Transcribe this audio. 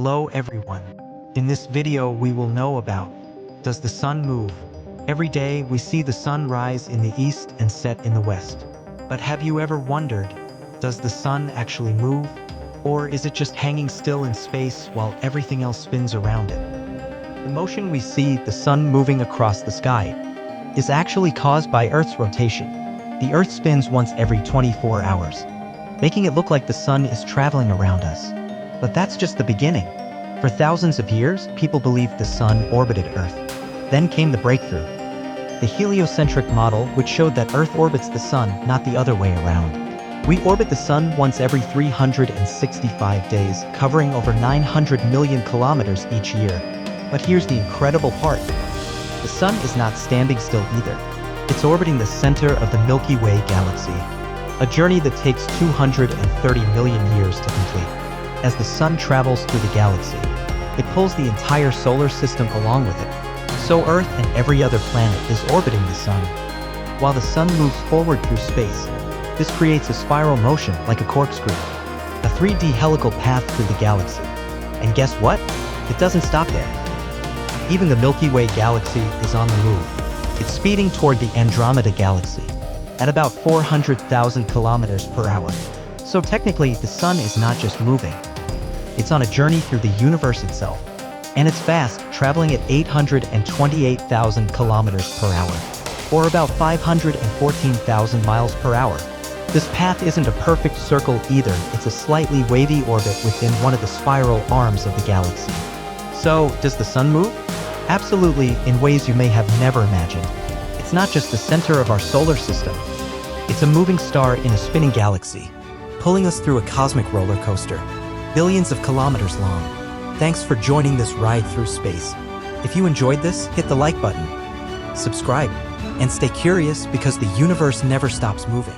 Hello everyone. In this video we will know about, does the sun move? Every day we see the sun rise in the east and set in the west. But have you ever wondered, does the sun actually move? Or is it just hanging still in space while everything else spins around it? The motion we see, the sun moving across the sky, is actually caused by Earth's rotation. The Earth spins once every 24 hours, making it look like the sun is traveling around us. But that's just the beginning. For thousands of years, people believed the sun orbited Earth. Then came the breakthrough, the heliocentric model, which showed that Earth orbits the sun, not the other way around. We orbit the sun once every 365 days, covering over 900 million kilometers each year. But here's the incredible part. The sun is not standing still either. It's orbiting the center of the Milky Way galaxy, a journey that takes 230 million years to complete. As the sun travels through the galaxy, it pulls the entire solar system along with it. So Earth and every other planet is orbiting the sun. While the sun moves forward through space, this creates a spiral motion like a corkscrew, a 3D helical path through the galaxy. And guess what? It doesn't stop there. Even the Milky Way galaxy is on the move. It's speeding toward the Andromeda galaxy at about 400,000 kilometers per hour. So technically, the sun is not just moving. It's on a journey through the universe itself. And it's fast, traveling at 828,000 kilometers per hour, or about 514,000 miles per hour. This path isn't a perfect circle either. It's a slightly wavy orbit within one of the spiral arms of the galaxy. So, does the sun move? Absolutely, in ways you may have never imagined. It's not just the center of our solar system. It's a moving star in a spinning galaxy, pulling us through a cosmic roller coaster, billions of kilometers long. Thanks for joining this ride through space. If you enjoyed this, hit the like button, subscribe, and stay curious because the universe never stops moving.